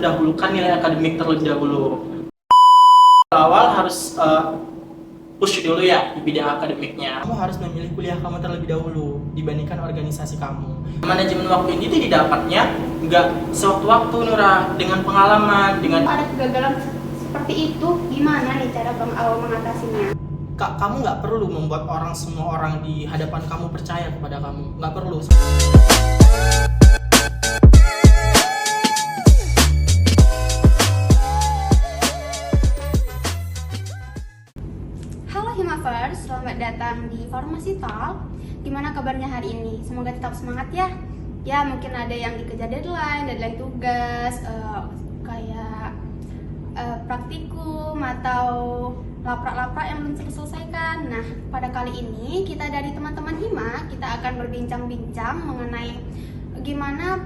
mendahulukan nilai akademik terlebih dahulu. Awal harus push dulu ya di bidang akademiknya. Kamu harus memilih kuliah kamu terlebih dahulu dibandingkan organisasi kamu. Manajemen waktu ini didapatnya nggak sewaktu-waktu, Nura, dengan pengalaman, dengan Ada kegagalan seperti itu, gimana nih cara Bang Aul mengatasinya? kamu nggak perlu membuat semua orang di hadapan kamu percaya kepada kamu. Nggak perlu. Halo Himavers, selamat datang di Farmasi Talk. Gimana kabarnya hari ini? Semoga tetap semangat ya. Ya mungkin ada yang dikejar deadline tugas, kayak praktikum atau laprak-laprak yang belum terselesaikan. Nah, pada kali ini kita dari teman-teman Hima, kita akan berbincang-bincang mengenai gimana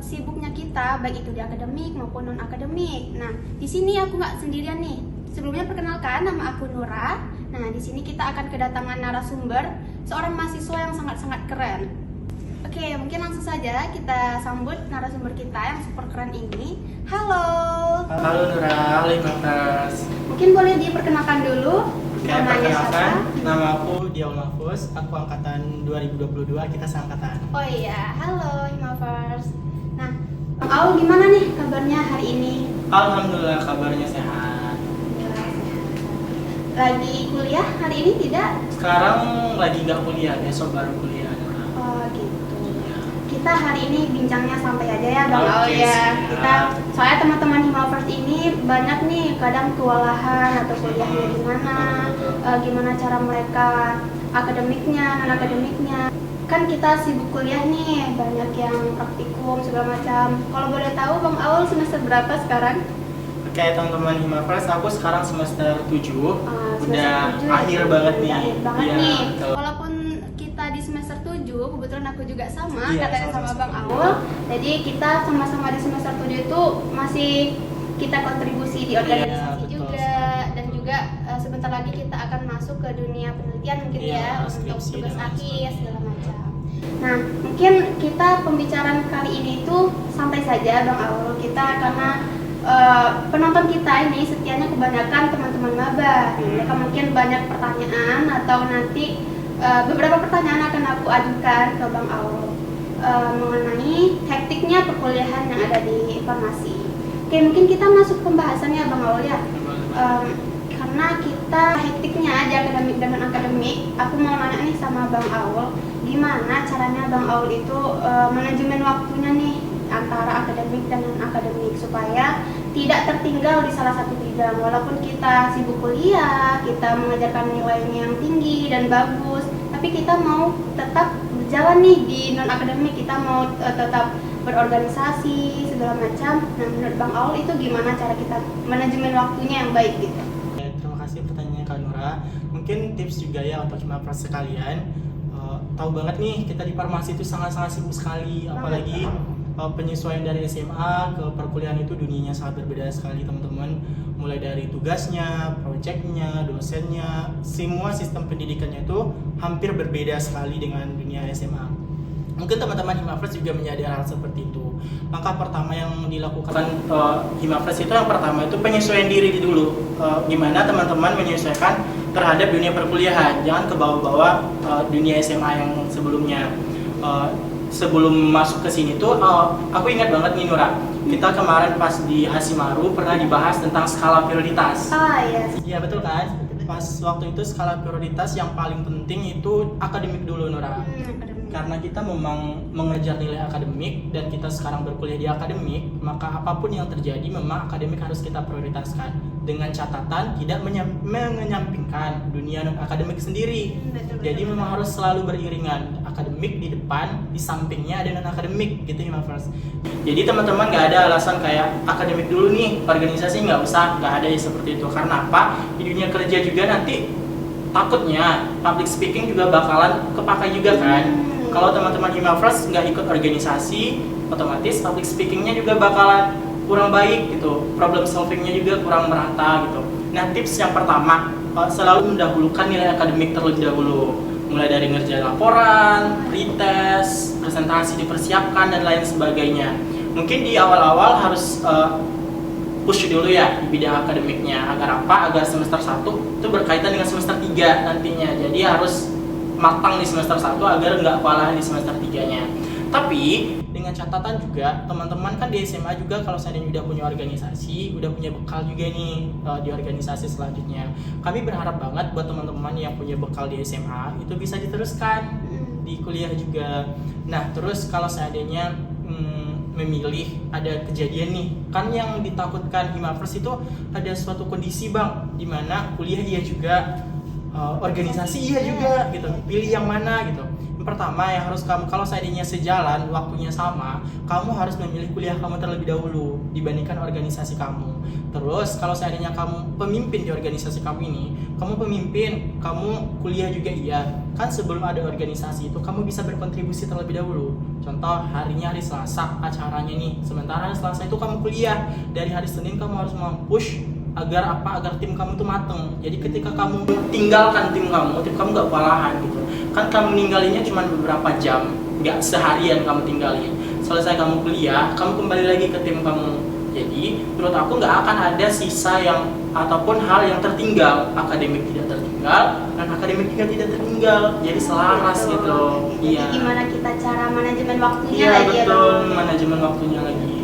sibuknya kita, baik itu di akademik maupun non-akademik. Nah, di sini aku nggak sendirian nih. Sebelumnya perkenalkan, nama aku Nura. Nah, di sini kita akan kedatangan narasumber, seorang mahasiswa yang sangat-sangat keren. Oke, mungkin langsung saja kita sambut narasumber kita yang super keren ini. Halo. Halo Nura, halo Himavers. Mungkin boleh diperkenalkan dulu. Oke, perkenalkan, nama aku Diaul Mahfuz, aku angkatan 2022, kita seangkatan. Oh iya, halo Himavers. Nah, Bang Aul gimana nih kabarnya hari ini? Alhamdulillah kabarnya sehat. Lagi kuliah hari ini tidak? Sekarang lagi nggak kuliah, besok baru kuliah. Oh gitu. Iya. Kita hari ini bincangnya santai aja ya Bang Aul Oke, ya. siap. Kita soalnya teman-teman Himavers ini banyak nih kadang kewalahan atau kuliahnya gimana cara mereka akademiknya, non akademiknya. Kan kita sibuk kuliah nih, banyak yang praktikum segala macam. Kalau boleh tahu Bang Aul semester berapa sekarang? Oke teman-teman Himavers, aku sekarang semester 7. Udah 7 akhir ya, banget nih. akhir banget Iya, nih. betul. Walaupun kita di semester 7, kebetulan aku juga sama, Iya, katanya sama sama-sama. Bang Aul. Jadi kita sama-sama di semester 7 itu masih kita kontribusi di organisasi betul juga, dan juga sebentar lagi kita akan masuk ke dunia penelitian mungkin Iya, ya, untuk skripsi tugas dan lain akhir sebagainya. segala macam. Nah, mungkin kita pembicaraan kali ini itu santai saja Bang Aul. Kita karena penonton kita ini setianya kebanyakan teman-teman maba. Mereka mungkin banyak pertanyaan atau nanti beberapa pertanyaan akan aku ajukan ke Bang Aul mengenai hektiknya perkuliahan yang ada di farmasi. Oke, mungkin kita masuk pembahasannya Bang Aul ya. Karena kita hektiknya di akademik dan non-akademik, aku mau nanya nih sama Bang Aul, gimana caranya Bang Aul itu manajemen waktunya nih antara akademik dan non-akademik supaya tidak tertinggal di salah satu bidang. Walaupun kita sibuk kuliah, kita mengajarkan nilainya yang tinggi dan bagus, tapi kita mau tetap berjalan nih di non-akademik, kita mau tetap berorganisasi segala macam. Nah, menurut Bang Aul itu gimana cara kita manajemen waktunya yang baik gitu? Terima kasih pertanyaannya Kak Nura. Mungkin tips juga ya untuk Himavers sekalian. Tahu banget nih kita di farmasi itu sangat-sangat sibuk sekali, apalagi penyesuaian dari SMA ke perkuliahan itu dunianya sangat berbeda sekali teman-teman. Mulai dari tugasnya, proyeknya, dosennya, semua sistem pendidikannya itu hampir berbeda sekali dengan dunia SMA. Mungkin teman-teman Himavers juga menyadari hal seperti itu. Langkah pertama yang dilakukan Himavers itu yang pertama itu penyesuaian diri dulu. Gimana teman-teman menyesuaikan terhadap dunia perkuliahan, jangan ke bawah-bawah dunia SMA yang sebelumnya. Sebelum masuk ke sini tuh, aku ingat banget nih Nura, kita kemarin pas di Hasimaru pernah dibahas tentang skala prioritas. Iya. Iya betul kan? Pas waktu itu skala prioritas yang paling penting itu akademik dulu Nura. Akademik. Karena kita memang mengejar nilai akademik dan kita sekarang berkuliah di akademik, maka apapun yang terjadi memang akademik harus kita prioritaskan dengan catatan tidak menyampingkan dunia non akademik sendiri. Jadi memang harus selalu beriringan, akademik di depan, di sampingnya ada non akademik gitu ya Himavers. Jadi teman-teman nggak ada alasan kayak akademik dulu nih, organisasi nggak usah, nggak ada ya seperti itu. Karena apa? Di dunia kerja juga nanti takutnya public speaking juga bakalan kepakai juga kan. Kalau teman-teman Himavers nggak ikut organisasi, otomatis public speakingnya juga bakalan kurang baik gitu, problem solvingnya juga kurang merata gitu. Nah, tips yang pertama, selalu mendahulukan nilai akademik terlebih dahulu. Mulai dari ngerjain laporan, pretest, presentasi dipersiapkan dan lain sebagainya. Mungkin di awal-awal harus push dulu ya di bidang akademiknya. Agar apa? Agar semester 1 itu berkaitan dengan semester 3 nantinya. Jadi harus matang di semester 1 agar nggak kewalahan di semester 3-nya. Tapi dengan catatan juga, teman-teman kan di SMA juga kalau seandainya udah punya organisasi, udah punya bekal juga nih di organisasi selanjutnya. Kami berharap banget buat teman-teman yang punya bekal di SMA itu bisa diteruskan di kuliah juga. Nah, terus kalau seandainya memilih ada kejadian nih, kan yang ditakutkan Himafers itu ada suatu kondisi bang, dimana kuliah iya juga, organisasi iya juga gitu, pilih yang mana gitu. Yang pertama yang harus kamu, kalau seandainya sejalan waktunya sama, kamu harus memilih kuliah kamu terlebih dahulu dibandingkan organisasi kamu. Terus kalau seandainya kamu pemimpin di organisasi kamu ini, kamu pemimpin, kamu kuliah juga iya, kan sebelum ada organisasi itu kamu bisa berkontribusi terlebih dahulu. Contoh harinya hari Selasa acaranya nih, sementara hari Selasa itu kamu kuliah, dari hari Senin kamu harus mempush agar apa, agar tim kamu tuh mateng. Jadi ketika kamu tinggalkan tim kamu gak kewalahan gitu. Kan kamu ninggalinya cuma beberapa jam, gak seharian kamu tinggalin. Selesai kamu kuliah, kamu kembali lagi ke tim kamu. Jadi menurut aku gak akan ada sisa yang ataupun hal yang tertinggal. Akademik tidak tertinggal dan akademik juga tidak tertinggal. Jadi selaras gitu. Jadi gimana kita cara manajemen waktunya iya, lagi betul, ya, manajemen waktunya lagi.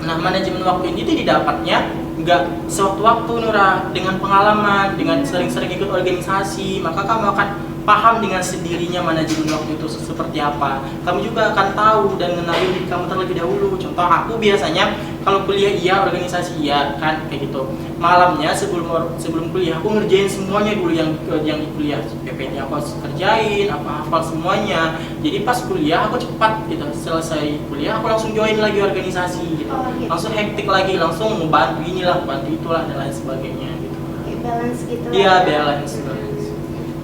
Nah, manajemen waktu ini tuh didapatnya nggak sewaktu-waktu Nura, dengan pengalaman, dengan sering-sering ikut organisasi, maka kamu akan paham dengan sendirinya manajemen waktu itu seperti apa. Kamu juga akan tahu dan mengenali diri kamu terlebih dahulu. Contoh aku biasanya kalau kuliah iya, organisasi iya, kan kayak gitu. Malamnya sebelum kuliah aku ngerjain semuanya dulu yang di kuliah, PPT aku harus kerjain, apa hafal semuanya. Jadi pas kuliah aku cepat gitu, selesai kuliah aku langsung join lagi organisasi gitu. Gitu. Langsung hektik lagi, langsung membantu inilah, bantu itulah dan lain sebagainya gitu. Balance gitu. Iya, balance.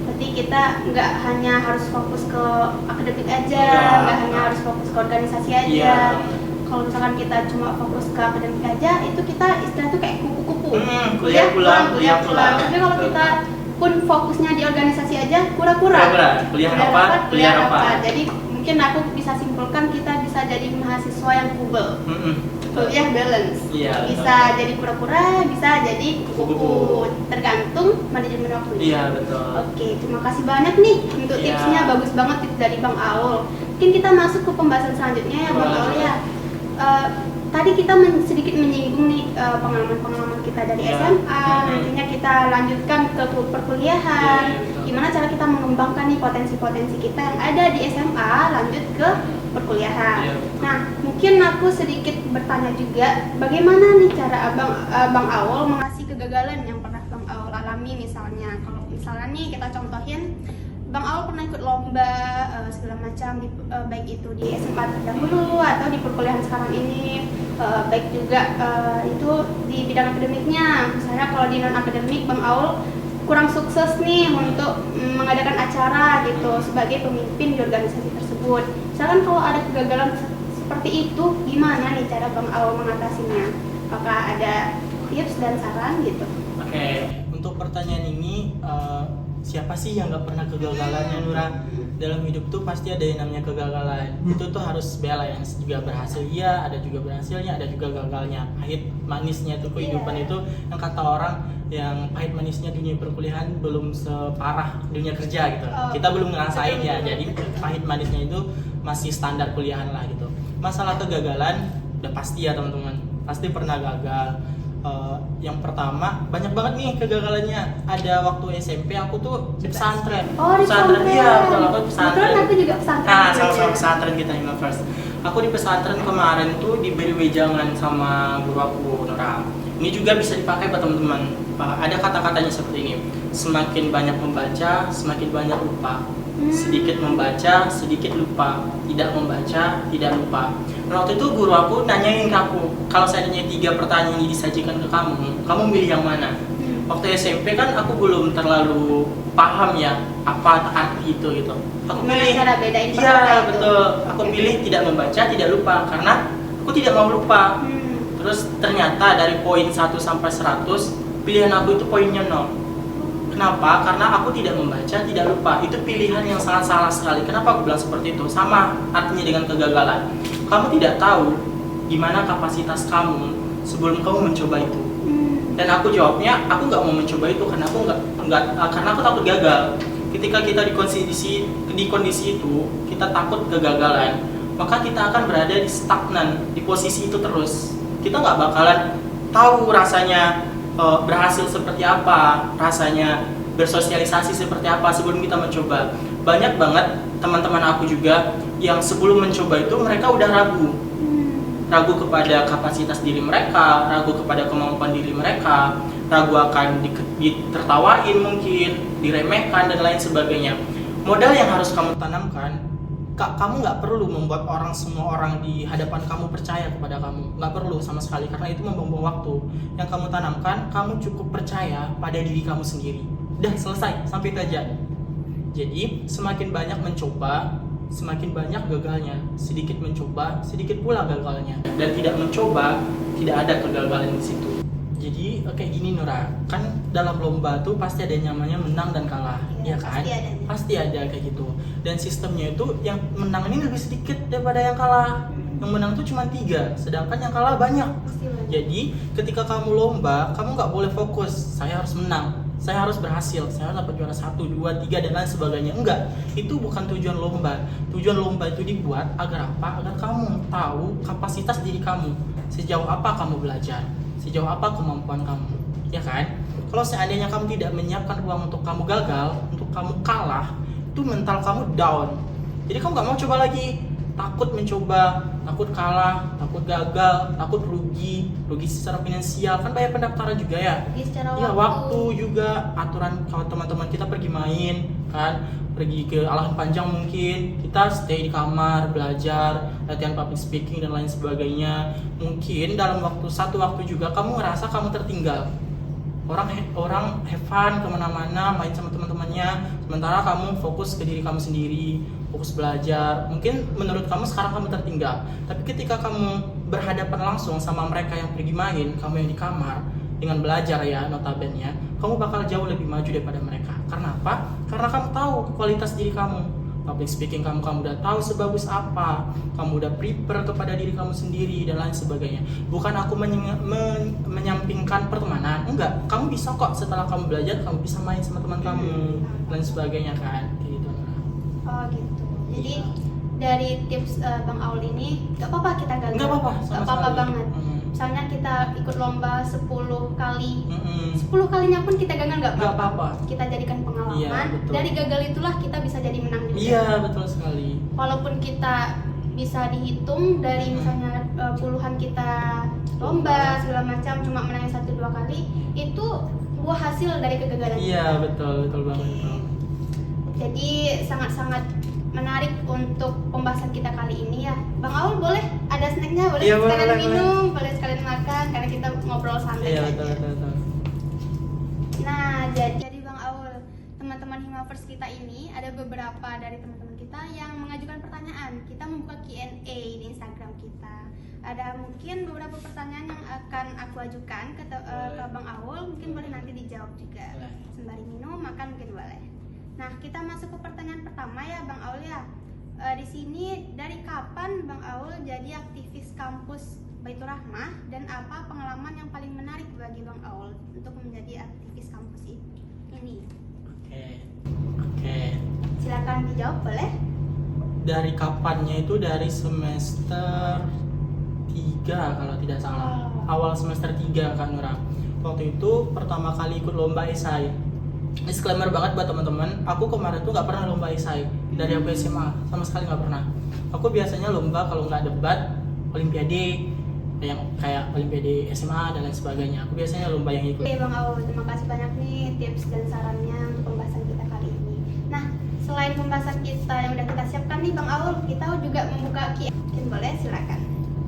Berarti kita nggak hanya harus fokus ke akademik aja, nggak hanya harus fokus ke organisasi aja. Iya. Kalau misalkan kita cuma fokus ke akademik aja, itu kita istilah tuh kayak kupu-kupu. Kuliah pulang. Tapi kalau kita pun fokusnya di organisasi aja, kura-kura. Kuliah rapat. Jadi mungkin aku bisa simpulkan kita bisa jadi mahasiswa yang kubel. Kuliah balance. Iya, Bisa jadi kura-kura, bisa jadi kupu-kupu. Tergantung manajemen waktunya. Iya, betul. Oke, terima kasih banyak nih untuk Iya. tipsnya, bagus banget tips dari Bang Aul. Mungkin kita masuk ke pembahasan selanjutnya ya Bang Aul ya. Tadi kita sedikit menyinggung nih pengalaman-pengalaman kita dari Iya. SMA, nantinya kita lanjutkan ke perkuliahan. Iya, betul. Gimana cara kita mengembangkan nih potensi-potensi kita yang ada di SMA lanjut ke perkuliahan. Iya, betul. Nah, mungkin aku sedikit bertanya juga, bagaimana nih cara Bang Aul mengasih kegagalan yang pernah Bang Aul alami misalnya. Kalau misalnya nih kita contohin, Bang Aul pernah ikut lomba segala macam, baik itu di SMA terdahulu atau di perkuliahan sekarang ini, baik juga itu di bidang akademiknya. Misalnya kalau di non akademik, Bang Aul kurang sukses nih untuk mengadakan acara gitu sebagai pemimpin di organisasi tersebut. Misalkan kalau ada kegagalan seperti itu, gimana nih cara Bang Aul mengatasinya? Apakah ada tips dan saran gitu? Oke, untuk pertanyaan ini siapa sih yang nggak pernah kegagalannya Nura? Dalam hidup tuh pasti ada yang namanya kegagalan. Itu tuh harus balance, juga berhasil iya, ada juga berhasilnya, ada juga gagalnya. Pahit manisnya tuh kehidupan itu, yang kata orang, yang pahit manisnya dunia perkuliahan belum separah dunia kerja gitu. Kita belum ngerasain ya, jadi pahit manisnya itu masih standar kuliahan lah gitu. Masalah kegagalan udah pasti ya teman-teman, pasti pernah gagal. Yang pertama banyak banget nih kegagalannya. Ada waktu SMP aku tuh di pesantren. Di pesantren. Iya, betul, aku di pesantren. Betul, aku juga pesantren. Nah, sama-sama pesantren kita Himafers. Aku di pesantren kemarin tuh diberi wejangan sama guru aku Nora. Ini juga bisa dipakai buat teman-teman. Ada kata-katanya seperti ini. Semakin banyak membaca, semakin banyak lupa. Sedikit membaca, sedikit lupa. Tidak membaca, tidak lupa. Nah, waktu itu guru aku nanyain ke aku, kalau seandainya 3 pertanyaan ini disajikan ke kamu milih yang mana? Waktu SMP kan aku belum terlalu paham ya apa arti itu gitu. Aku pilih cara bedain iya, betul. Aku pilih tidak membaca, tidak lupa karena aku tidak mau lupa. Terus ternyata dari poin 1 sampai 100, pilihan aku itu poinnya 0. Kenapa? Karena aku tidak membaca, tidak lupa. Itu pilihan yang sangat salah sekali. Kenapa aku bilang seperti itu? Sama artinya dengan kegagalan. Kamu tidak tahu gimana kapasitas kamu sebelum kamu mencoba itu. Hmm. Dan aku jawabnya, aku nggak mau mencoba itu karena aku karena aku takut gagal. Ketika kita di kondisi itu, kita takut kegagalan, maka kita akan berada di stagnan di posisi itu terus. Kita nggak bakalan tahu rasanya berhasil seperti apa, rasanya bersosialisasi seperti apa sebelum kita mencoba. Banyak banget teman-teman aku juga yang sebelum mencoba itu mereka udah ragu kepada kapasitas diri mereka, ragu kepada kemampuan diri mereka, ragu akan ditertawain mungkin, diremehkan dan lain sebagainya. Modal yang harus kamu tanamkan, kamu nggak perlu membuat semua orang di hadapan kamu percaya kepada kamu, nggak perlu sama sekali karena itu membuang waktu. Yang kamu tanamkan, kamu cukup percaya pada diri kamu sendiri. Udah selesai, sampai itu aja. Jadi semakin banyak mencoba, semakin banyak gagalnya. Sedikit mencoba, sedikit pula gagalnya. Dan tidak mencoba, tidak ada kegagalan di situ. Jadi kayak gini Nura, kan dalam lomba tuh pasti ada yang namanya menang dan kalah, ya kan? Pasti ada kayak gitu. Dan sistemnya itu yang menang ini lebih sedikit daripada yang kalah. Yang menang tuh cuma 3, sedangkan yang kalah banyak. Jadi ketika kamu lomba, kamu nggak boleh fokus, saya harus menang, saya harus berhasil, saya harus dapat juara 1, 2, 3 dan lain sebagainya. Enggak, itu bukan tujuan lomba. Tujuan lomba itu dibuat agar apa? Agar kamu tahu kapasitas diri kamu, sejauh apa kamu belajar, sejauh apa kemampuan kamu, ya kan? Kalau seandainya kamu tidak menyiapkan ruang untuk kamu gagal, untuk kamu kalah, itu mental kamu down. Jadi kamu nggak mau coba lagi, takut mencoba, takut kalah, takut gagal, takut rugi secara finansial, kan bayar pendaftaran juga ya. Iya, waktu juga, aturan kalau teman-teman kita pergi main, kan, pergi ke Alahan Panjang mungkin, kita stay di kamar, belajar, latihan public speaking dan lain sebagainya. Mungkin dalam satu waktu juga kamu ngerasa kamu tertinggal. Orang have fun kemana-mana, main sama teman-temannya, sementara kamu fokus ke diri kamu sendiri, fokus belajar. Mungkin menurut kamu sekarang kamu tertinggal, tapi ketika kamu berhadapan langsung sama mereka yang pergi main, kamu yang di kamar dengan belajar ya, notabene, kamu bakal jauh lebih maju daripada mereka. Karena apa? Karena kamu tahu kualitas diri kamu. Public speaking kamu udah tahu sebagus apa, kamu udah prepare kepada diri kamu sendiri dan lain sebagainya. Bukan aku menyampingkan pertemanan, enggak. Kamu bisa kok setelah kamu belajar, kamu bisa main sama teman kamu dan lain sebagainya kan, kayak gitu. Oh gitu. Jadi dari tips Bang Aul ini, nggak apa-apa kita gagal. Nggak apa-apa, nggak apa-apa banget. Misalnya kita ikut lomba 10 kali, 10 kalinya pun kita gagal nggak apa-apa. Kita jadikan pengalaman. Iya, dari gagal itulah kita bisa jadi menang juga. Iya, betul sekali. Walaupun kita bisa dihitung dari misalnya puluhan kita lomba segala macam cuma menang 1-2 kali, itu buah hasil dari kegagalan. Iya, betul banget. Jadi sangat-sangat menarik untuk pembahasan kita kali ini ya. Bang Aul boleh ada snacknya, boleh iya, sekalian minum, boleh sekalian makan karena kita ngobrol santai iya, aja. betul. Nah, jadi Bang Aul, teman-teman Himavers kita ini ada beberapa dari teman-teman kita yang mengajukan pertanyaan. Kita membuka Q&A di Instagram kita. Ada mungkin beberapa pertanyaan yang akan aku ajukan ke Bang Aul, mungkin boleh nanti dijawab juga. Sembari minum, makan mungkin boleh. Nah, kita masuk ke pertanyaan pertama ya Bang Aul ya. Di sini dari kapan Bang Aul jadi aktivis kampus Baitur Rahmah dan apa pengalaman yang paling menarik bagi Bang Aul untuk menjadi aktivis kampus ini? Oke. Silakan dijawab boleh. Dari kapannya itu dari semester 3 kalau tidak salah. Awal semester 3 kan Nura. Waktu itu pertama kali ikut lomba esai. Disclaimer banget buat teman-teman, aku kemarin tuh nggak pernah lomba esai dari aku SMA, sama sekali nggak pernah. Aku biasanya lomba kalau nggak debat, olimpiade, yang kayak olimpiade SMA dan lain sebagainya. Aku biasanya lomba yang ikut. Oke Bang Aul, terima kasih banyak nih tips dan sarannya untuk pembahasan kita kali ini. Nah, selain pembahasan kita yang udah kita siapkan nih Bang Aul, kita juga membuka Q&A. Mungkin boleh, silakan.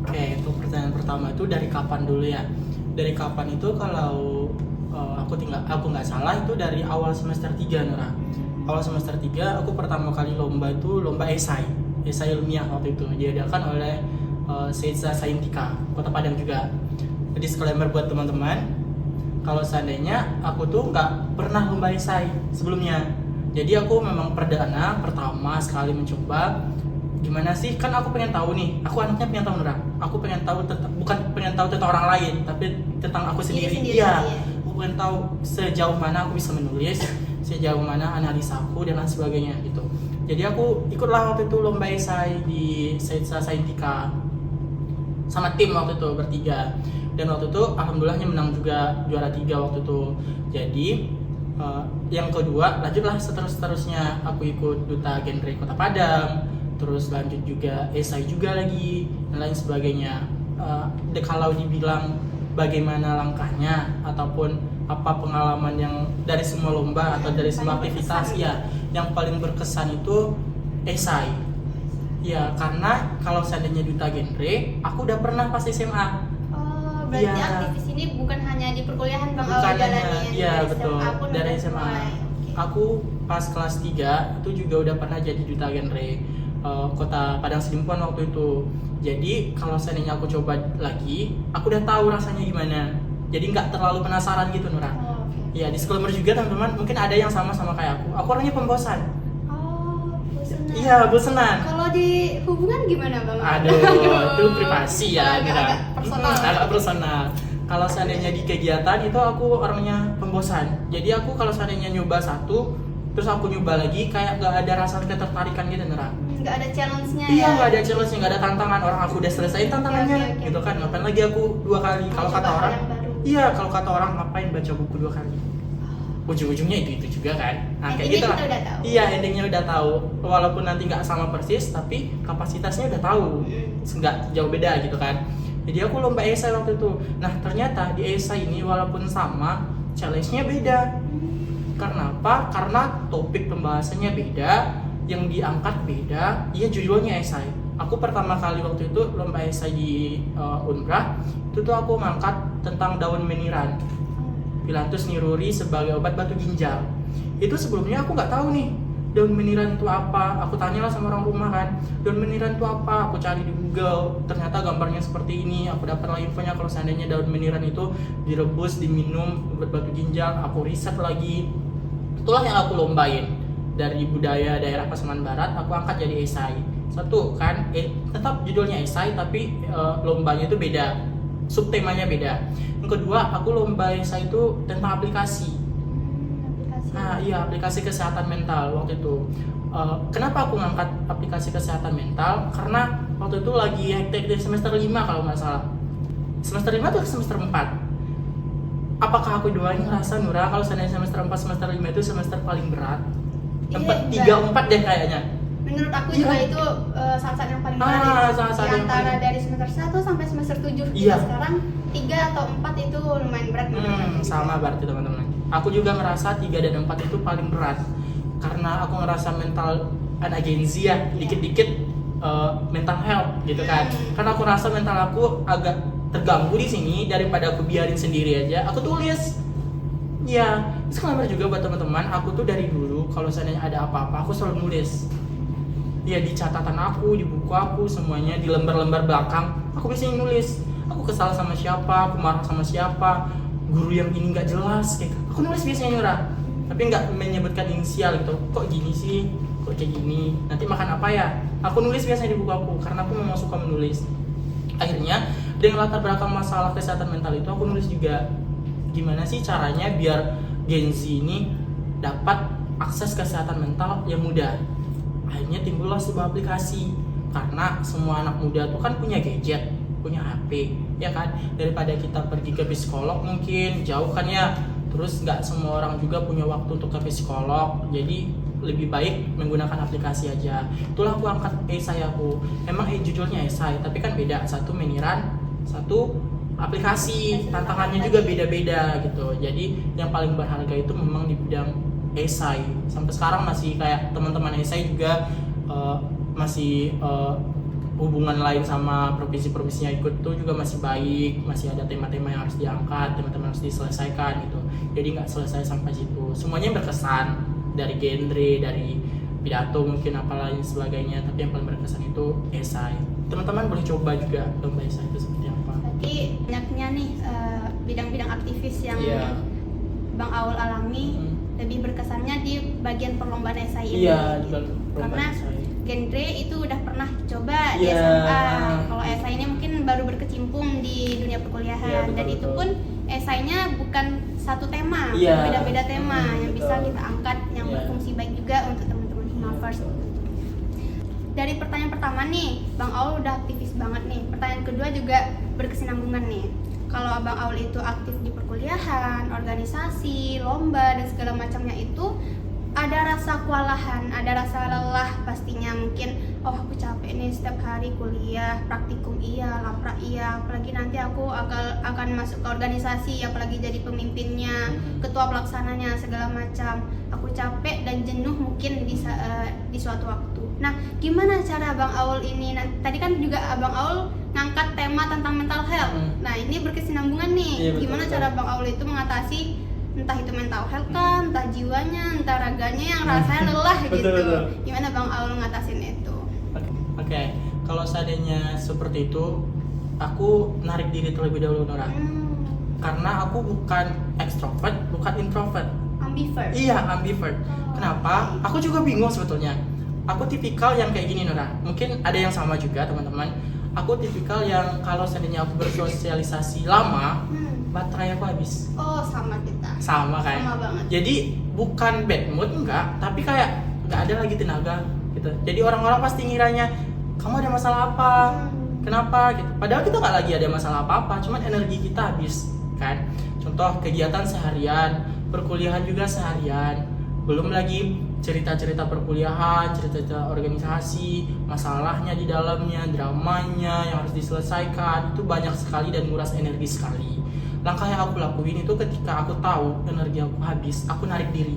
Oke, untuk pertanyaan pertama itu dari kapan dulu ya? Dari kapan itu kalau aku nggak salah itu dari awal semester 3 Nura. Awal semester 3 aku pertama kali lomba itu lomba esai ilmiah waktu itu diadakan oleh Seiza Saintika Kota Padang juga. Disclaimer buat teman-teman, kalau seandainya aku tuh nggak pernah lomba esai sebelumnya. Jadi aku memang pertama sekali mencoba gimana sih, kan aku pengen tahu nih, aku anaknya pengen tahu Nura, aku pengen tahu bukan pengen tahu tentang orang lain tapi tentang aku sendiri. Iya, aku pengen tahu sejauh mana aku bisa menulis, sejauh mana analisa aku dan lain sebagainya gitu. Jadi aku ikutlah waktu itu lomba esai di Saitsa Saintika sama tim waktu itu bertiga, dan waktu itu alhamdulillahnya menang juga, juara 3 waktu itu. Jadi yang kedua lanjutlah seterusnya aku ikut duta genre Kota Padang, terus lanjut juga esai juga lagi dan lain sebagainya. Kalau dibilang bagaimana langkahnya ataupun apa pengalaman yang dari semua lomba atau dari semua aktivitas, ya yang paling berkesan itu esai. Ya karena kalau seandainya duta genre aku udah pernah pas SMA. Oh, berarti Ya, aktivis ini bukan hanya di perkuliahan Bang bukan Awal hanya, jalanin, iya dari betul, SMA pun dari udah SMA. mulai. Oke. Aku pas kelas 3 itu juga udah pernah jadi duta genre Kota Padang Sidimpuan waktu itu. Jadi kalau seandainya aku coba lagi, aku udah tahu rasanya gimana. Jadi nggak terlalu penasaran gitu Nura. Oh, oke. Ya disclaimer juga teman-teman, mungkin ada yang sama kayak aku. Aku orangnya pembosan. Oh, bosenan. Iya, bosenan. Kalau di hubungan gimana Bang? Aduh, itu privasi ya, Nura. agak personal. Agak personal. Kalau seandainya di kegiatan itu aku orangnya pembosan. Jadi aku kalau seandainya nyoba satu, terus aku nyoba lagi kayak nggak ada rasa ketertarikan gitu Nura. Nggak ada challenge-nya Iya, ya? nggak ada challenge, nggak ada tantangan. Orang aku udah selesai tantangannya, Oke. gitu kan. Ngapain lagi aku 2 kali? Kalau Coba kata hal orang, yang baru. iya, kalau kata orang ngapain baca buku 2 kali? Ujung-ujungnya itu juga kan. Nah, kayak Endingnya gitu lah. kita udah tahu. Iya, endingnya udah tahu. Walaupun nanti nggak sama persis, tapi kapasitasnya udah tahu. Nggak jauh beda gitu kan. Jadi aku lomba esai waktu itu. Nah, ternyata di esai ini walaupun sama, challenge-nya beda. Karena apa? Karena topik pembahasannya beda, yang diangkat beda, iya judulnya esai. Aku pertama kali waktu itu lomba esai di Unbrah, itu tuh aku ngangkat tentang daun meniran, Phyllanthus niruri sebagai obat batu ginjal. Itu sebelumnya aku nggak tahu nih daun meniran itu apa. Aku tanyalah sama orang rumah kan, daun meniran itu apa? Aku cari di Google, ternyata gambarnya seperti ini. Aku dapatlah infonya kalau seandainya daun meniran itu direbus, diminum obat batu ginjal. Aku riset lagi, itulah yang aku lombain. Dari budaya daerah Pasaman Barat, aku angkat jadi esai. Satu kan, tetap judulnya esai tapi lombanya itu beda, subtemanya beda. Yang kedua, aku lomba esai itu tentang aplikasi. Aplikasi. Nah iya, aplikasi kesehatan mental waktu itu. Kenapa aku ngangkat aplikasi kesehatan mental? Karena waktu itu lagi hektik di semester 5 kalau nggak salah. Semester 5 atau semester 4? Apakah aku doain ngerasa Nura kalau seandainya semester 4, semester 5 itu semester paling berat? Tempat 3, 4 deh kayaknya. Menurut aku Iya. juga itu saat-saat yang paling berat ya. Saat-saat Di yang antara paling- dari semester 1 sampai semester 7. Iya. Sekarang 3 atau 4 itu lumayan berat menurut aku. Sama berarti teman-teman. Aku juga ngerasa 3 dan 4 itu paling berat. Karena aku ngerasa mental anak Gen Z ya, dikit-dikit mental health gitu kan. Karena aku rasa mental aku agak terganggu di sini, daripada aku biarin sendiri aja, aku tulis. Ya, disclaimer juga buat teman-teman, aku tuh dari dulu kalau seandainya ada apa-apa, aku selalu nulis. Ya di catatan aku, di buku aku, semuanya di lembar-lembar belakang, aku biasanya nulis. Aku kesal sama siapa, aku marah sama siapa, guru yang ini nggak jelas, kayak aku nulis biasanya Nura. Tapi nggak menyebutkan inisial gitu. Kok gini sih? Kok kayak gini? Nanti makan apa ya? Aku nulis biasanya di buku aku karena aku memang suka menulis. Akhirnya dengan latar belakang masalah kesehatan mental itu aku nulis juga. Gimana sih caranya biar Gen Z ini dapat akses kesehatan mental yang mudah. Akhirnya timbullah sebuah aplikasi, karena semua anak muda tuh kan punya gadget, punya HP, ya kan. Daripada kita pergi ke psikolog mungkin jauh kan ya, terus nggak semua orang juga punya waktu untuk ke psikolog, jadi lebih baik menggunakan aplikasi aja. Itulah aku angkat esai aku. Emang judulnya esai, tapi kan beda, satu meniran, satu aplikasi, tantangannya juga beda-beda gitu. Jadi yang paling berharga itu memang di bidang esai. Sampai sekarang masih kayak teman-teman esai juga masih hubungan lain sama provinsi-provinsinya ikut tuh juga masih baik, masih ada tema-tema yang harus diangkat, tema-tema harus diselesaikan gitu. Jadi nggak selesai sampai situ. Semuanya berkesan, dari genre, dari pidato mungkin apalagi sebagainya, tapi yang paling berkesan itu esai. Teman-teman boleh coba juga lomba esai itu seperti apa. Berarti banyaknya nih bidang-bidang aktivis yang Iya. Bang Aul alami lebih berkesannya di bagian perlombaan esai ini. Iya, gitu. lomba Karena esai. genre itu udah pernah coba di Iya. SMA. Kalau esai ini mungkin baru berkecimpung di dunia perkuliahan. Iya, betul, Dan itu betul. pun esainya bukan satu tema, Iya. beda-beda tema yang bisa Betul. kita angkat yang Iya. berfungsi baik juga untuk teman-teman Himafers. Dari pertanyaan pertama nih, Bang Aul udah aktivis banget nih. Pertanyaan kedua juga berkesinambungan nih. Kalau Abang Aul itu aktif di perkuliahan, organisasi, lomba dan segala macamnya itu ada rasa kewalahan, ada rasa lelah pastinya. Mungkin aku capek nih setiap hari kuliah, praktikum iya, laprak iya, apalagi nanti aku akan masuk ke organisasi, apalagi jadi pemimpinnya, ketua pelaksananya segala macam. Aku capek dan jenuh mungkin di suatu waktu. Nah, gimana cara Abang Aul ini? Tadi kan juga Abang Aul ngangkat tema tentang mental health. Nah, ini berkesinambungan nih. Iya, betul, Gimana betul. cara Bang Aul itu mengatasi entah itu mental health kan, entah jiwanya, entah raganya yang rasanya lelah Betul, gitu. betul. Gimana Bang Aul ngatasin itu? Oke, kalau seandainya seperti itu, aku narik diri terlebih dahulu, Nora. Karena aku bukan extrovert, bukan introvert. Ambivert. Iya, ambivert. Kenapa? Aku juga bingung sebetulnya. Aku tipikal yang kayak gini, Nora. Mungkin ada yang sama juga, teman-teman. Aku tipikal yang kalau seandainya aku bersosialisasi lama, baterai aku habis. Oh, sama kita. Sama kan? Sama banget. Jadi bukan bad mood enggak, tapi kayak nggak ada lagi tenaga gitu. Jadi orang-orang pasti ngiranya kamu ada masalah apa? Kenapa gitu? Padahal kita nggak lagi ada masalah apa-apa, cuman energi kita habis kan. Contoh kegiatan seharian, perkuliahan juga seharian. Belum lagi cerita-cerita perkuliahan, cerita-cerita organisasi, masalahnya di dalamnya, dramanya yang harus diselesaikan, itu banyak sekali dan nguras energi sekali. Langkah yang aku lakuin itu ketika aku tahu energi aku habis, aku narik diri.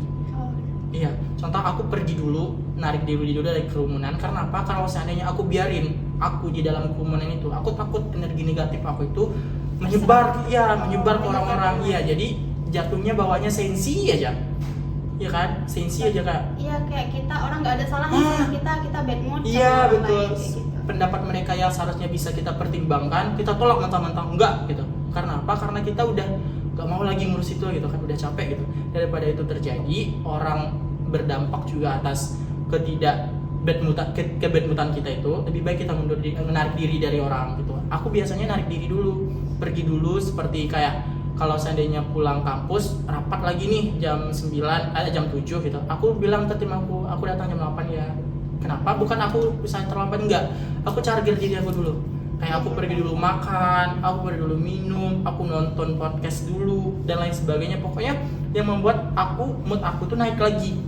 Iya, contoh aku pergi dulu, narik diri dulu dari kerumunan. Karena apa? Kalau seandainya aku biarin aku di dalam kerumunan itu, aku takut energi negatif aku itu menyebar, menyebar ke orang-orang. Iya, jadi jatuhnya bawahnya sensi aja. Iya kan? Sensi aja Kak. Iya, kayak kita orang nggak ada salahnya sama kita bad mood. sama Iya, orang betul. lain, kayak gitu. Pendapat mereka yang seharusnya bisa kita pertimbangkan, kita tolak mentah-mentah enggak gitu. Karena apa? Karena kita udah gak mau lagi ngurus itu gitu kan, udah capek gitu. Daripada itu terjadi, orang berdampak juga atas kebedmutan kita itu, lebih baik kita menarik diri dari orang gitu. Aku biasanya narik diri dulu, pergi dulu, seperti kayak kalau seandainya pulang kampus, rapat lagi nih jam 9, jam 7 gitu. Aku bilang ke tim aku datang jam 8 ya. Kenapa? Bukan aku bisa terlambat, enggak. Aku charger diri aku dulu. Kayak aku pergi dulu makan, aku pergi dulu minum, aku nonton podcast dulu dan lain sebagainya. Pokoknya yang membuat mood aku tuh naik lagi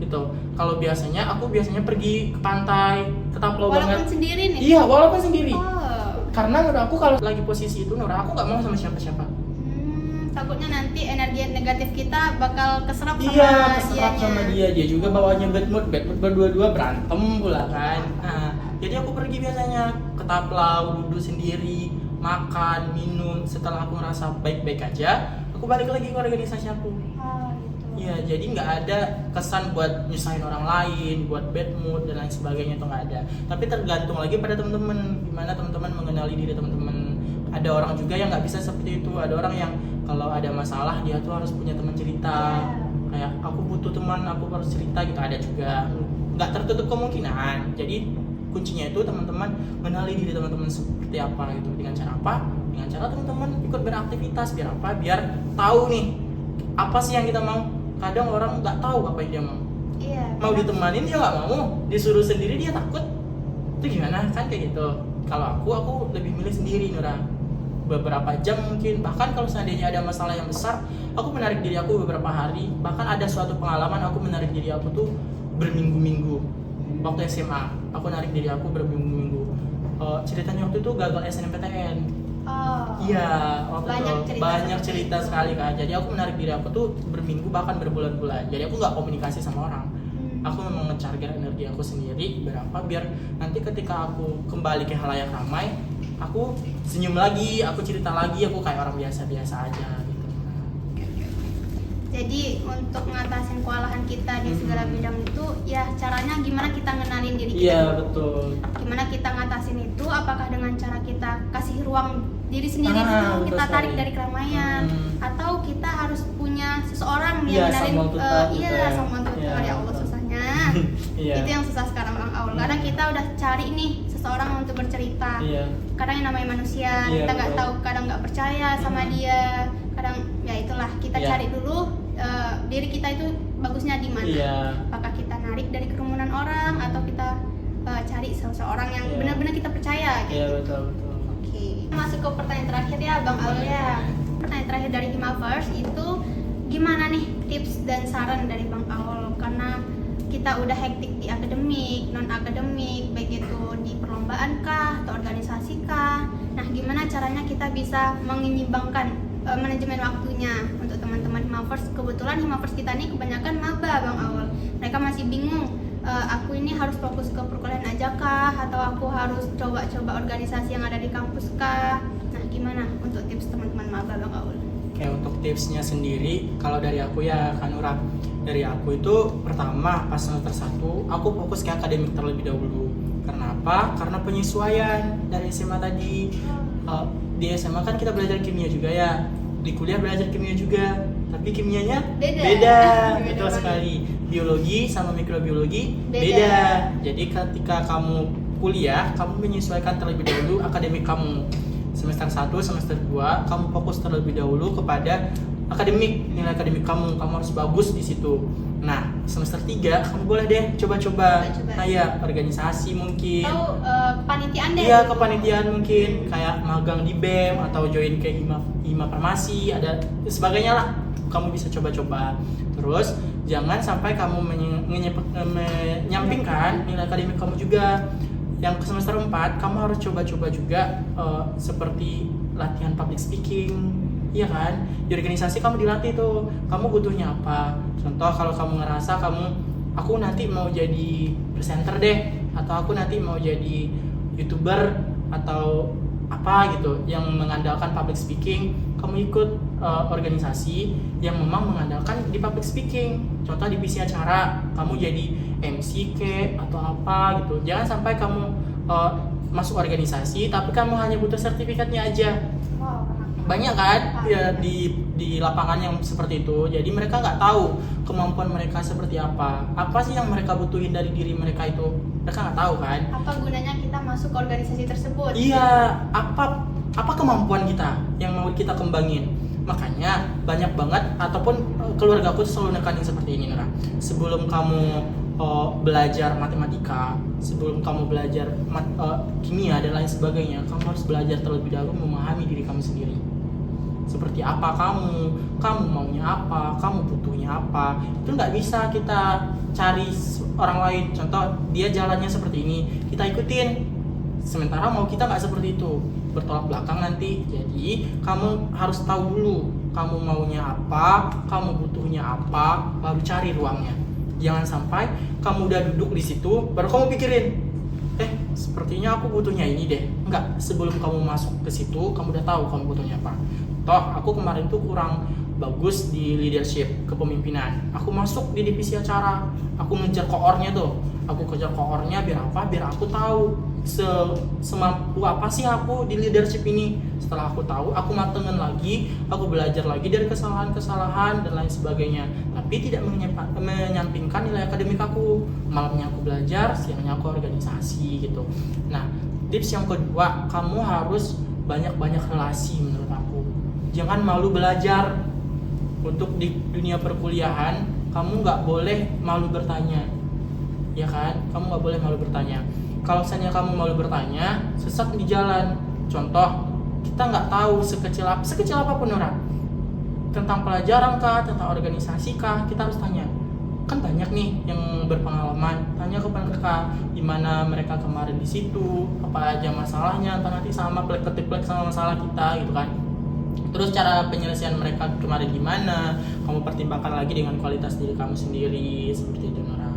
gitu. Kalau aku biasanya pergi ke pantai, tetap low banget. Walaupun sendiri nih. Iya, walaupun sendiri. Oh. Karena menurut aku kalau lagi posisi itu, Nora, aku nggak mau sama siapa-siapa. Takutnya nanti energi negatif kita bakal keserap keserap dianya. sama dia juga bawahnya bad mood berdua-dua berantem pula kan. Nah, jadi aku pergi biasanya ke taplau, duduk sendiri, makan, minum. Setelah aku ngerasa baik-baik aja, aku balik lagi ke organisasi aku. Oh, gitu. Iya, jadi nggak ada kesan buat nyusahin orang lain, buat bad mood dan lain sebagainya, itu nggak ada. Tapi tergantung lagi pada teman-teman, gimana teman-teman mengenali diri teman-teman. Ada orang juga yang nggak bisa seperti itu. Ada orang yang kalau ada masalah dia tuh harus punya teman cerita. Kayak aku butuh teman, aku harus cerita gitu. Ada juga, nggak tertutup kemungkinan. Jadi kuncinya itu teman-teman mengenali diri teman-teman seperti apa gitu. Dengan cara apa? Dengan cara teman-teman ikut beraktivitas. Biar apa? Biar tahu nih apa sih yang kita mau. Kadang orang nggak tahu apa yang dia mau. Iya. Mau ditemanin dia nggak mau, disuruh sendiri dia takut. Itu gimana kan kayak gitu. Kalau aku lebih milih sendiri, Nora. Beberapa jam mungkin, bahkan kalau seandainya ada masalah yang besar, aku menarik diri aku beberapa hari. Bahkan ada suatu pengalaman aku menarik diri aku tuh berminggu-minggu. Waktu SMA, aku narik diri aku berminggu-minggu. Ceritanya waktu itu gagal SNMPTN. Oh. Iya, waktu Banyak itu cerita banyak seperti cerita itu. sekali kan. Jadi aku menarik diri aku tuh berminggu bahkan berbulan-bulan. Jadi aku nggak komunikasi sama orang. Aku memang nge-charger energi aku sendiri berapa biar nanti ketika aku kembali ke halayak ramai, aku senyum lagi, aku cerita lagi, aku kayak orang biasa-biasa aja gitu. Jadi untuk ngatasin kewalahan kita di segala bidang itu, ya caranya gimana kita ngenalin diri kita. Iya, betul. Gimana kita ngatasin itu? Apakah dengan cara kita kasih ruang diri sendiri dulu, Betul kita tarik sekali. dari keramaian, atau kita harus punya seseorang Iya, yang ngenalin? someone to talk gitu Iya, ya. someone to talk. Iya, Ya Allah betul. susahnya. Iya. Itu yang susah sekarang Bang Aul. Kadang kita udah cari nih seseorang untuk bercerita. Iya. Kadang yang namanya manusia, Iya, kita nggak betul. tahu, kadang nggak percaya sama dia. Kadang ya itulah, kita Iya. cari dulu diri kita itu bagusnya di mana. Iya. Apakah kita narik dari kerumunan orang atau kita cari seseorang yang Iya. benar-benar kita percaya Iya, gitu. betul. Oke, masuk ke pertanyaan terakhir ya Bang Aul ya. Pertanyaan terakhir dari Himavers itu gimana nih tips dan saran dari Bang Aul, karena kita udah hektik di akademik, non akademik, baik itu di perlombaan kah atau organisasi kah. Nah, gimana caranya kita bisa menyimbangkan manajemen waktunya untuk teman-teman Himavers? Kebetulan Himavers kita nih kebanyakan maba Bang Aul. Mereka masih bingung, aku ini harus fokus ke perkuliahan aja kah atau aku harus coba-coba organisasi yang ada di kampus kah? Nah, gimana untuk tips teman-teman maba Bang Aul? Oke, untuk tipsnya sendiri, kalau dari aku ya Kanura, dari aku itu pertama pas semester 1 aku fokus ke akademik terlebih dahulu. Karena apa? Karena penyesuaian dari SMA tadi. Di SMA kan kita belajar kimia juga ya, di kuliah belajar kimia juga, tapi kimianya Beda. beda. Beda Betul banget. sekali. Biologi sama mikrobiologi Beda. beda. Jadi ketika kamu kuliah, kamu menyesuaikan terlebih dahulu akademik kamu. Semester 1, semester 2 kamu fokus terlebih dahulu kepada akademik, nilai akademik kamu harus bagus di situ. Nah, semester 3 kamu boleh deh coba-coba. Coba-coba. Nah, ya organisasi mungkin. Atau kepanitiaan deh. Iya, kepanitiaan mungkin kayak magang di BEM atau join ke hima farmasi, ada sebagainya lah. Kamu bisa coba-coba. Terus jangan sampai kamu menyampingkan nilai akademik kamu juga. Yang ke semester 4 kamu harus coba-coba juga seperti latihan public speaking. Iya kan? Di organisasi kamu dilatih tuh. Kamu butuhnya apa? Contoh kalau kamu ngerasa aku nanti mau jadi presenter deh, atau aku nanti mau jadi YouTuber atau apa gitu yang mengandalkan public speaking, kamu ikut organisasi yang memang mengandalkan di public speaking. Contoh divisi acara, kamu jadi MC atau apa gitu. Jangan sampai kamu masuk organisasi tapi kamu hanya butuh sertifikatnya aja. Wow. Banyak kan ya di lapangan yang seperti itu. Jadi mereka nggak tahu kemampuan mereka seperti apa sih yang mereka butuhin dari diri mereka itu, mereka nggak tahu kan. Apa gunanya kita masuk ke organisasi tersebut? Iya, apa kemampuan kita yang mau kita kembangin. Makanya banyak banget, ataupun keluarga aku selalu nekanin seperti ini, Nora. Sebelum kamu belajar matematika, sebelum kamu belajar kimia dan lain sebagainya, kamu harus belajar terlebih dahulu memahami diri kamu sendiri. Seperti apa kamu maunya apa, kamu butuhnya apa. Itu nggak bisa kita cari orang lain. Contoh dia jalannya seperti ini, kita ikutin. Sementara mau kita nggak seperti itu, bertolak belakang nanti. Jadi kamu harus tahu dulu kamu maunya apa, kamu butuhnya apa, baru cari ruangnya. Jangan sampai kamu udah duduk di situ baru kamu pikirin, sepertinya aku butuhnya ini deh. Enggak, sebelum kamu masuk ke situ kamu udah tahu kamu butuhnya apa. Toh aku kemarin tuh kurang bagus di leadership, kepemimpinan. Aku masuk di divisi acara, aku ngejar koornya tuh. Aku kejar koornya biar apa? Biar aku tahu semampu apa sih aku di leadership ini. Setelah aku tahu, aku matengin lagi, aku belajar lagi dari kesalahan-kesalahan dan lain sebagainya. Tapi tidak menyampingkan nilai akademik aku. Malamnya aku belajar, siangnya aku organisasi gitu. Nah, tips yang kedua, kamu harus banyak-banyak relasi menurut aku. Jangan malu belajar. Untuk di dunia perkuliahan, kamu nggak boleh malu bertanya. Ya kan? Kamu nggak boleh malu bertanya. Kalau misalnya kamu malu bertanya, sesat di jalan. Contoh, kita nggak tahu sekecil apapun orang tentang pelajaran kah, tentang organisasi kah, kita harus tanya. Kan banyak nih yang berpengalaman. Tanya kepada mereka gimana mereka kemarin di situ, apa aja masalahnya, entah nanti sama plek sama masalah kita gitu kan. Terus cara penyelesaian mereka kemarin gimana, kamu pertimbangkan lagi dengan kualitas diri kamu sendiri, seperti itu Nora.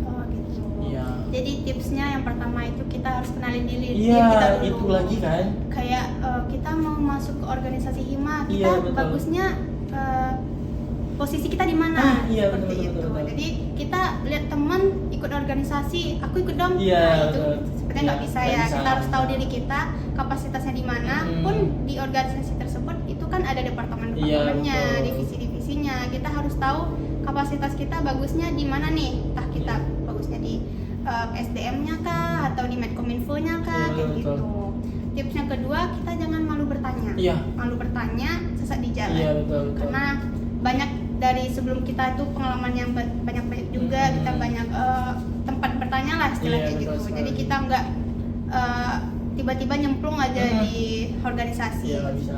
Oh gitu. Iya. Jadi tipsnya yang pertama itu kita harus kenalin diri Iya, kita dulu. itu lagi kan. Kayak kita mau masuk ke organisasi hima, kita Iya, betul. bagusnya posisi kita di mana? Iya, Seperti betul, itu. betul, betul. Jadi kita lihat teman ikut organisasi, aku ikut dong. Iya, Nah, itu betul. sepertinya nggak Iya, bisa nggak ya. bisa. Kita harus tahu diri kita, kapasitasnya di mana. Pun di organisasi tersebut itu kan ada departemen-departemennya, Iya, betul. divisi-divisinya. Kita harus tahu kapasitas kita bagusnya di mana nih? Entah kita bagusnya di SDM-nya kah atau di Medkominfo-nya kah, Iya, kayak betul. gitu. Tips yang kedua, kita jangan malu bertanya. Iya. Malu bertanya sesat di jalan. Iya, betul. Karena banyak dari sebelum kita itu pengalaman yang banyak juga, kita banyak tempat bertanya lah istilahnya Iya, betul gitu. sekali. Jadi kita nggak tiba-tiba nyemplung aja di organisasi. Iya, nggak bisa.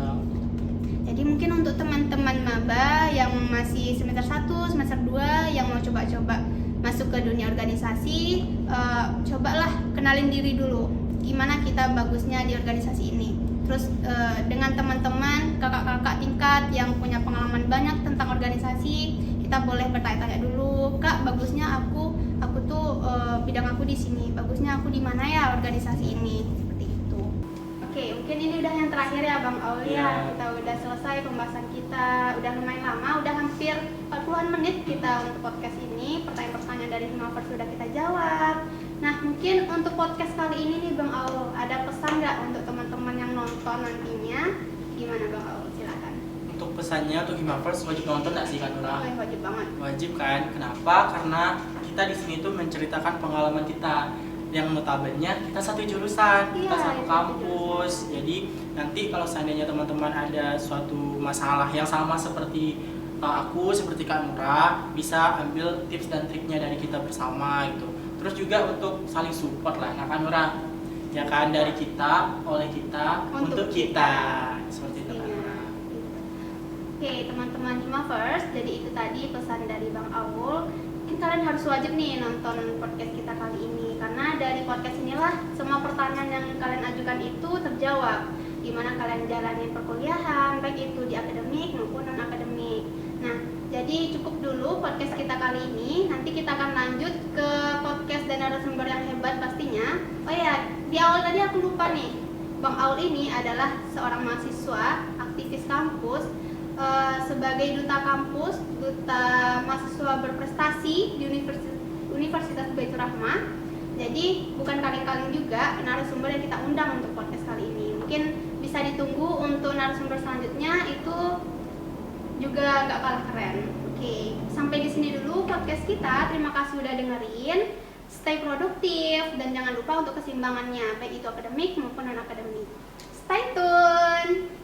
Jadi mungkin untuk teman-teman maba yang masih semester 1, semester 2 yang mau coba-coba masuk ke dunia organisasi, cobalah kenalin diri dulu. Gimana kita bagusnya di organisasi ini. Terus dengan teman-teman, kakak-kakak tingkat yang punya pengalaman banyak tentang organisasi, kita boleh bertanya-tanya dulu, Kak, bagusnya aku tuh bidang aku di sini, bagusnya aku di mana ya organisasi ini, seperti itu. Oke, mungkin ini udah yang terakhir ya Bang Aul ya. Iya. Kita udah selesai pembahasan kita, udah lumayan lama, udah hampir 40-an menit kita untuk podcast ini. Pertanyaan-pertanyaan dari Himavers sudah kita jawab. Nah, mungkin untuk podcast kali ini nih Bang Aul, ada pesan nggak untuk teman-teman yang nonton nantinya? Gimana Bang Aul? Silakan. Untuk pesannya untuk Himavers wajib nonton nggak sih Kak Nura? Oh, wajib banget. Wajib kan? Kenapa? Karena kita di sini tuh menceritakan pengalaman kita yang notabene kita satu jurusan, kita Iya, satu satu kampus. Jadi nanti kalau seandainya teman-teman ada suatu masalah yang sama seperti aku, seperti Kak Nura, bisa ambil tips dan triknya dari kita bersama gitu. Terus juga untuk saling support lah, nah Kak Nura, ya kan, dari kita, oleh kita, untuk kita. Seperti itu Kak Nura. Oke, teman-teman Himavers, jadi itu tadi pesan dari Bang Aul. Mungkin kalian harus wajib nih nonton podcast kita kali ini, karena dari podcast inilah semua pertanyaan yang kalian ajukan itu terjawab. Gimana kalian jalanin perkuliahan, baik itu di akademik maupun non akademik. Nah, jadi cukup dulu podcast kita kali ini. Nanti kita akan lanjut ke podcast dan narasumber yang hebat pastinya. Oh ya, di awal tadi aku lupa nih, Bang Aul ini adalah seorang mahasiswa, aktivis kampus, sebagai duta kampus, duta mahasiswa berprestasi di Universitas Baitur Rahmah. Jadi bukan kaleng-kaleng juga narasumber yang kita undang untuk podcast kali ini. Mungkin bisa ditunggu untuk narasumber selanjutnya, itu juga nggak kalah keren. Oke, sampai di sini dulu podcast kita. Terima kasih udah dengerin. Stay produktif dan jangan lupa untuk keseimbangannya, baik itu akademik maupun non akademik. Stay tune.